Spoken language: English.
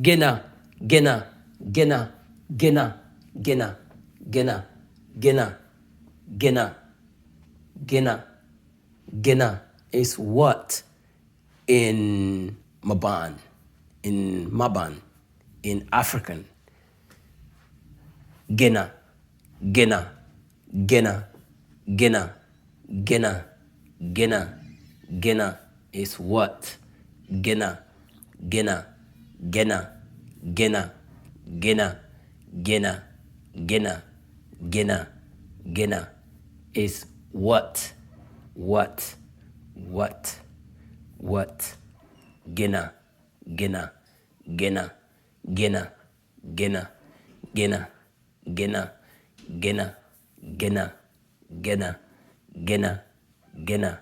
Gina, Gina, Gina, Gina, Gina, Gina, Gina, Gina, Gina. Gina is what in Mabaan, in African. Gina, Gina, Gina, Gina, Gina, Gina, Gina is what? Gina, Gina, Gina, Gina, Gina, Gina, Gina, Gina, Gina is what? What? What? Gina, Gina, Gina, Gina, Gina, Gina, Gina, Gina, Gina, Gina, Gina, Gina.